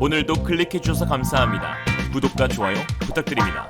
오늘도 클릭해주셔서 감사합니다. 구독과 좋아요 부탁드립니다.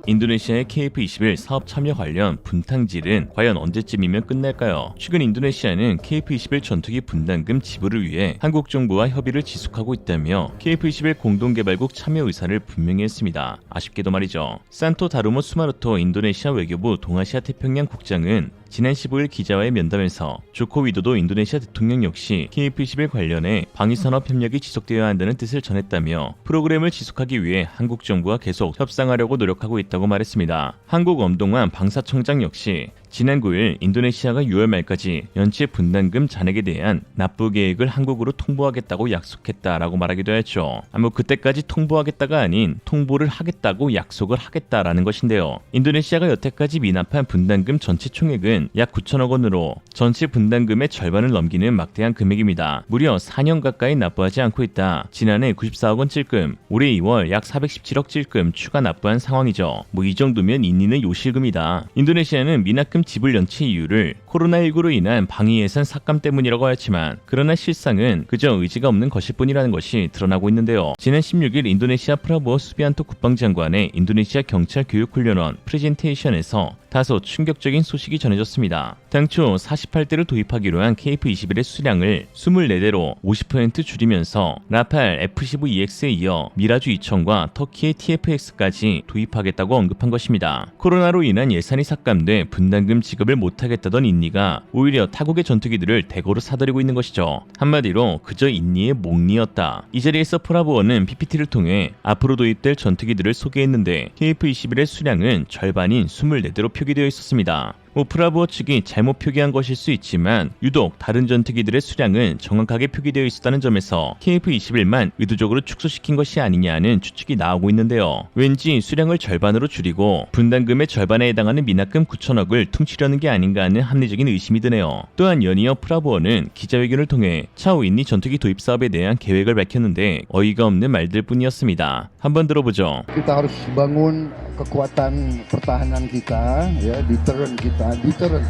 인도네시아의 KF21 사업 참여 관련 분탕질은 과연 언제쯤이면 끝날까요? 최근 인도네시아는 KF21 전투기 분담금 지불을 위해 한국 정부와 협의를 지속하고 있다며 KF21 공동개발국 참여 의사를 분명히 했습니다. 아쉽게도 말이죠. 산토 다루모 수마르토 인도네시아 외교부 동아시아 태평양 국장은 지난 15일 기자와의 면담에서 조코 위도도 인도네시아 대통령 역시 KF21 관련해 방위산업 협력이 지속되어야 한다는 뜻을 전했다며 프로그램을 지속하기 위해 한국 정부와 계속 협상하려고 노력하고 있다고 말했습니다. 한국 엄동환 방사청장 역시 지난 9일 인도네시아가 6월 말까지 연체 분담금 잔액에 대한 납부 계획을 한국으로 통보하겠다고 약속했다라고 말하기도 했죠. 그때까지 통보하겠다가 아닌 통보를 하겠다고 약속을 하겠다라는 것인데요. 인도네시아가 여태까지 미납한 분담금 전체 총액은 약 9천억 원으로 전체 분담금의 절반을 넘기는 막대한 금액입니다. 무려 4년 가까이 납부하지 않고 있다. 지난해 94억 원 찔끔, 올해 2월 약 417억 찔끔 추가 납부한 상황이죠. 이 정도면 인니는 요실금이다. 인도네시아는 미납금 지불 연체 이유를 코로나19로 인한 방위 예산 삭감 때문이라고 하였지만 그러나 실상은 그저 의지가 없는 것일 뿐이라는 것이 드러나고 있는데요. 지난 16일 인도네시아 프라보어 수비안토 국방장관의 인도네시아 경찰 교육훈련원 프레젠테이션에서 다소 충격적인 소식이 전해졌습니다. 당초 48대를 도입하기로 한 KF21의 수량을 24대로 50% 줄이면서 라팔 F-15EX에 이어 미라주 2000과 터키의 TFX까지 도입하겠다고 언급한 것입니다. 코로나로 인한 예산이 삭감돼 분담금 지급을 못하겠다던 인니가 오히려 타국의 전투기들을 대거로 사들이고 있는 것이죠. 한마디로 그저 인니의 목리였다. 이 자리에서 프라보어는 PPT를 통해 앞으로 도입될 전투기들을 소개했는데 KF21의 수량은 절반인 24대로 표기되어 있었습니다. 프라보어 측이 잘못 표기한 것일 수 있지만 유독 다른 전투기들의 수량은 정확하게 표기되어 있었다는 점에서 KF21만 의도적으로 축소시킨 것이 아니냐는 추측이 나오고 있는데요. 왠지 수량을 절반으로 줄이고 분담금의 절반에 해당하는 미납금 9천억을 퉁치려는 게 아닌가 하는 합리적인 의심이 드네요. 또한 연이어 프라보어는 기자회견을 통해 차후 인니 전투기 도입 사업에 대한 계획을 밝혔는데 어이가 없는 말들 뿐이었습니다. 한번 들어보죠. Kita harus bangun kekuatan pertahanan kita, ya, deterrent kita, deterrent,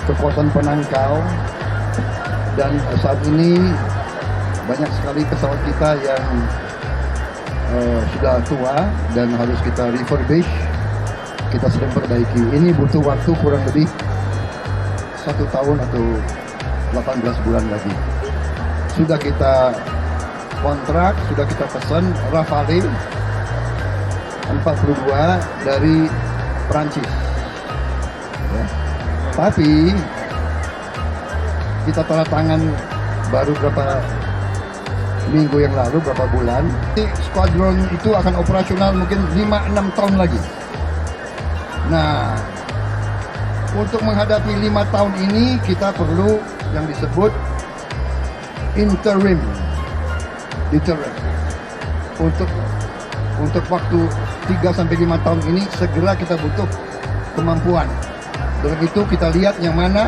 kekuatan penangkal. Dan saat ini banyak sekali pesawat kita yang sudah tua dan harus kita refurbish. Kita sedang perbaiki. Ini butuh waktu kurang lebih 1 tahun atau 18 bulan lagi. Sudah kita kontrak, sudah kita pesan Rafale 42 dari Prancis, ya. Tapi kita tanda tangan baru berapa minggu yang lalu, berapa bulan. Squadron itu akan operasional mungkin 5-6 tahun lagi. Nah, untuk menghadapi 5 tahun ini kita perlu yang disebut interim deterrent. Untuk waktu 3-5 tahun ini segera kita butuh kemampuan. Dengan itu kita lihat yang mana,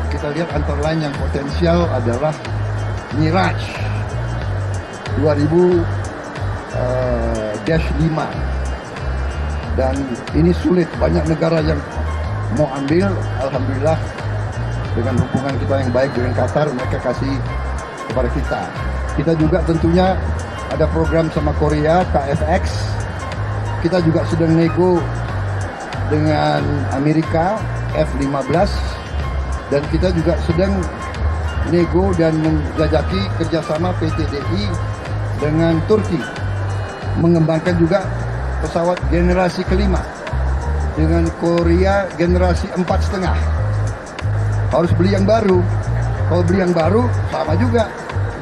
kita lihat antara lain yang potensial adalah Mirage 2000-5 dan ini sulit, banyak negara yang mau ambil. Alhamdulillah dengan hubungan kita yang baik dengan Qatar, mereka kasih kepada kita. Kita juga tentunya ada program sama Korea, KFX. Kita juga sedang nego dengan Amerika, F-15. Dan kita juga sedang nego dan menjajaki kerjasama PTDI dengan Turki. Mengembangkan juga pesawat generasi kelima. Dengan Korea generasi 4,5. Harus beli yang baru. Kalau beli yang baru, sama juga.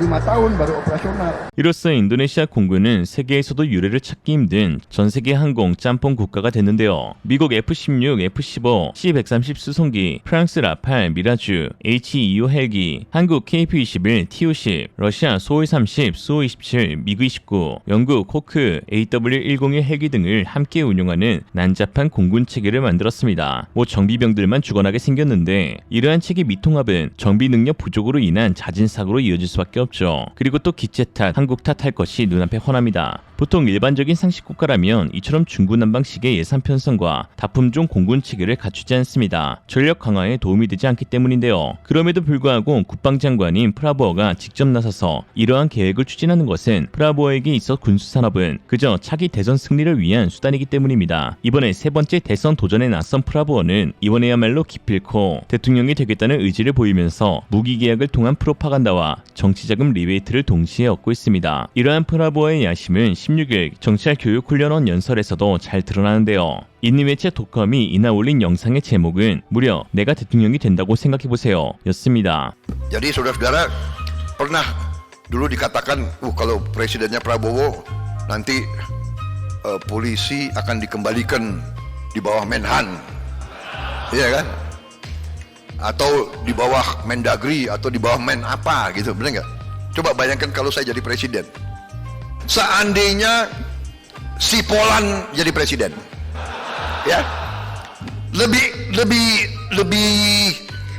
5 tahun baru operasional. 이로써 인도네시아 공군은 세계에서도 유례를 찾기 힘든 전세계 항공 짬뽕 국가가 됐는데요. 미국 F-16, F-15, C-130 수송기, 프랑스 라팔, 미라주, H-2O 헬기, 한국 KF-21, T-50, 러시아 수-50, 수-27, 미그-29, 영국 호크, AW-101 헬기 등을 함께 운용하는 난잡한 공군 체계를 만들었습니다. 정비병들만 죽어나게 생겼는데 이러한 체계 미통합은 정비 능력 부족으로 인한 잦은 사고로 이어질 수밖에 없죠. 그리고 또 기체 탓, 한국 탓할 것이 눈앞에 훤합니다. 보통 일반적인 상식 국가라면 이처럼 중구난방식의 예산 편성과 다품종 공군 체계를 갖추지 않습니다. 전력 강화에 도움이 되지 않기 때문인데요. 그럼에도 불구하고 국방장관인 프라보어가 직접 나서서 이러한 계획을 추진하는 것은 프라보어에게 있어 군수산업은 그저 차기 대선 승리를 위한 수단이기 때문입니다. 이번에 세 번째 대선 도전에 나선 프라보어는 이번에야말로 기필코 대통령이 되겠다는 의지를 보이면서 무기계약을 통한 프로파간다와 정치자금 리베이트를 동시에 얻고 있습니다. 이러한 프라보어의 야심은 16일 정찰교육훈련원 연설에서도 잘 드러나는데요. 인디 매체 독컴이 이날 올린 영상의 제목은 무려 내가 대통령이 된다고 생각해보세요 였습니다. Jadi saudara-saudara pernah dulu dikatakan kalau presidennya Prabowo nanti polisi akan dikembalikan di bawah Menhan, iya kan? Atau di bawah Mendagri atau di bawah Men apa gitu, benar nggak? Coba bayangkan kalau saya jadi presiden. Seandainya si Polan jadi presiden, ya,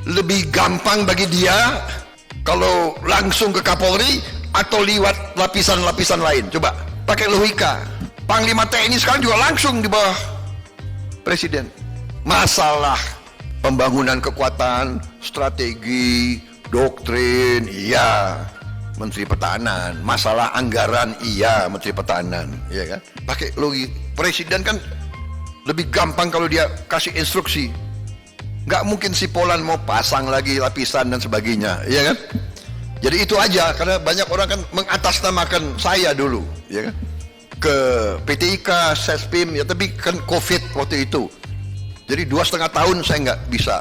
lebih gampang bagi dia kalau langsung ke Kapolri atau lewat lapisan-lapisan lain. Coba pakai logika. Panglima TNI sekarang juga langsung di bawah presiden. Masalah pembangunan kekuatan, strategi, doktrin, iya Menteri Pertahanan. Masalah anggaran, iya Menteri Pertahanan, iya kan? Pakai logika. Presiden kan lebih gampang kalau dia kasih instruksi. Nggak mungkin si Polan mau pasang lagi lapisan dan sebagainya, iya kan? Jadi itu aja, karena banyak orang kan mengatasnamakan saya dulu, ya kan? Ke PTIK, Sespim, ya tapi kan COVID waktu itu. Jadi 2,5 tahun saya nggak bisa.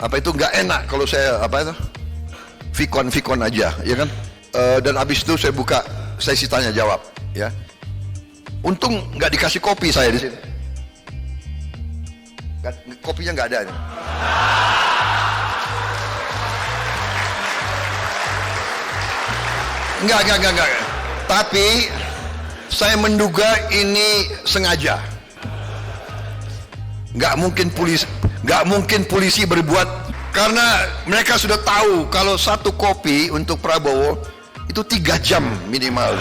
Apa itu nggak enak kalau saya apa itu? Vikon aja, ya kan? Dan habis itu saya buka sesi tanya jawab, ya. Untung nggak dikasih kopi saya di sini. Kopinya nggak ada. Enggak. Tapi saya menduga ini sengaja. Nggak mungkin polisi berbuat, karena mereka sudah tahu kalau satu kopi untuk Prabowo itu 3 jam minimal.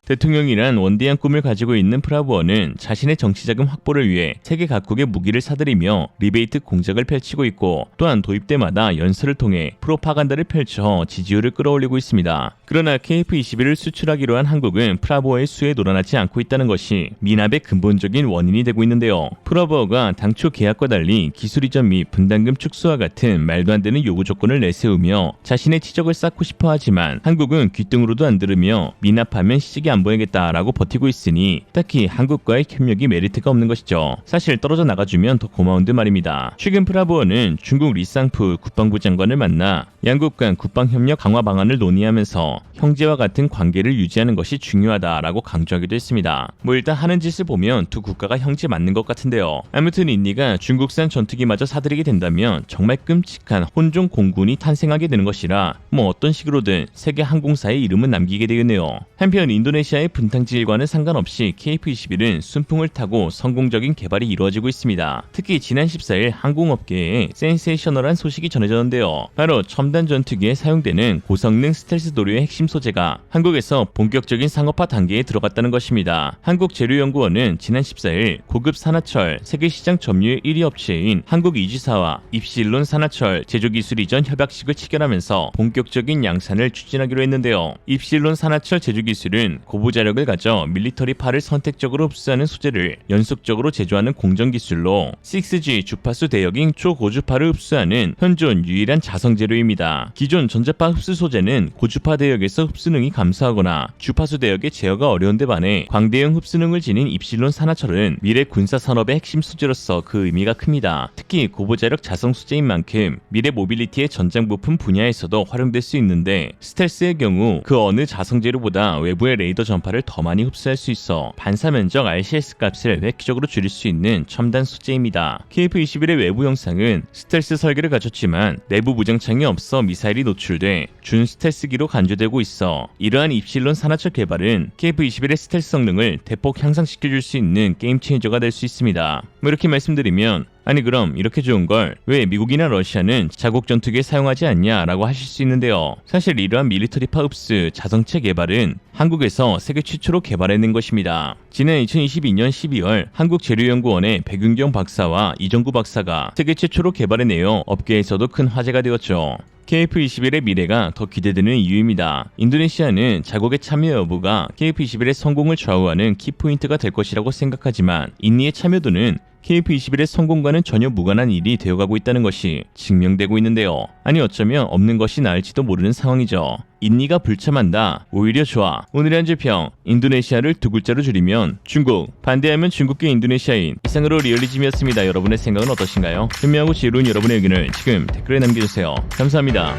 대통령이란 원대한 꿈을 가지고 있는 프라보어는 자신의 정치자금 확보를 위해 세계 각국의 무기를 사들이며 리베이트 공작을 펼치고 있고, 또한 도입 때마다 연설을 통해 프로파간다를 펼쳐 지지율을 끌어올리고 있습니다. 그러나 KF-21을 수출하기로 한 한국은 프라보어의 수에 놀아나지 않고 있다는 것이 미납의 근본적인 원인이 되고 있는데요. 프라보어가 당초 계약과 달리 기술 이전 및 분담금 축소와 같은 말도 안 되는 요구 조건을 내세우며 자신의 치적을 쌓고 싶어 하지만 한국은 귀등으로도 안 들으며 미납하면 시집이 안 보이겠다라고 버티고 있으니 딱히 한국과의 협력이 메리트가 없는 것이죠. 사실 떨어져 나가주면 더 고마운 듯 말입니다. 최근 프라보어는 중국 리쌍프 국방부 장관을 만나 양국 간 국방협력 강화 방안을 논의하면서 형제와 같은 관계를 유지하는 것이 중요하다라고 강조하기도 했습니다. 뭐 일단 하는 짓을 보면 두 국가가 형제 맞는 것 같은데요. 아무튼 인디가 중국산 전투기마저 사들이게 된다면 정말 끔찍한 혼종 공군이 탄생하게 되는 것이라 뭐 어떤 식으로든 세계 항공사의 이름은 남기게 되겠네요. 한편 인도네시아의 분탕지일과는 상관없이 KF-21은 순풍을 타고 성공적인 개발이 이루어지고 있습니다. 특히 지난 14일 항공업계에 센세이셔널한 소식이 전해졌는데요. 바로 첨단 전투기에 사용되는 고성능 스텔스 도료의 핵심 소재가 한국에서 본격적인 상업화 단계에 들어갔다는 것입니다. 한국재료연구원은 지난 14일 고급 산화철 세계시장 점유율 1위 업체인 한국이지사와 입실론 산화철 제조기술 이전 협약식을 체결하면서 본격적인 양산을 추진하기로 했는데요. 입실론 산화철 제조기술은 고부자력을 가져 밀리터리파를 선택적으로 흡수하는 소재를 연속적으로 제조하는 공정기술로 6G 주파수 대역인 초고주파를 흡수하는 현존 유일한 자성재료입니다. 기존 전자파 흡수 소재는 고주파 대역에서 흡수능이 감소하거나 주파수 대역의 제어가 어려운 데 반해 광대형 흡수능을 지닌 입실론 산화철은 미래 군사산업의 핵심 소재로서 그 의미가 큽니다. 특히 고부자력 자성 소재인 만큼 미래 모빌리티의 전장 부품 분야에서도 활용될 수 있는데, 스텔스의 경우 그 어느 자성재료보다 외부의 레이더 전파를 더 많이 흡수할 수 있어 반사면적 RCS 값을 획기적으로 줄일 수 있는 첨단 소재입니다. KF-21의 외부 형상은 스텔스 설계를 갖췄지만 내부 무장창이 없어 미사일이 노출돼 준 스텔스기로 간주되고 있어 이러한 입실론 산화철 개발은 KF-21의 스텔스 성능을 대폭 향상시켜줄 수 있는 게임 체인저가 될 수 있습니다. 이렇게 말씀드리면 아니 그럼 이렇게 좋은 걸 왜 미국이나 러시아는 자국 전투기에 사용하지 않냐라고 하실 수 있는데요. 사실 이러한 밀리터리 파우프스 자성체 개발은 한국에서 세계 최초로 개발해낸 것입니다. 지난 2022년 12월 한국재료연구원의 백윤경 박사와 이정구 박사가 세계 최초로 개발해내어 업계에서도 큰 화제가 되었죠. KF-21의 미래가 더 기대되는 이유입니다. 인도네시아는 자국의 참여 여부가 KF-21의 성공을 좌우하는 키포인트가 될 것이라고 생각하지만 인니의 참여도는 KF-21의 성공과는 전혀 무관한 일이 되어가고 있다는 것이 증명되고 있는데요. 아니 어쩌면 없는 것이 나을지도 모르는 상황이죠. 인니가 불참한다. 오히려 좋아. 오늘의 한 줄평. 인도네시아를 두 글자로 줄이면 중국. 반대하면 중국계 인도네시아인. 이상으로 리얼리즘이었습니다. 여러분의 생각은 어떠신가요? 현명하고 지혜로운 여러분의 의견을 지금 댓글에 남겨주세요. 감사합니다.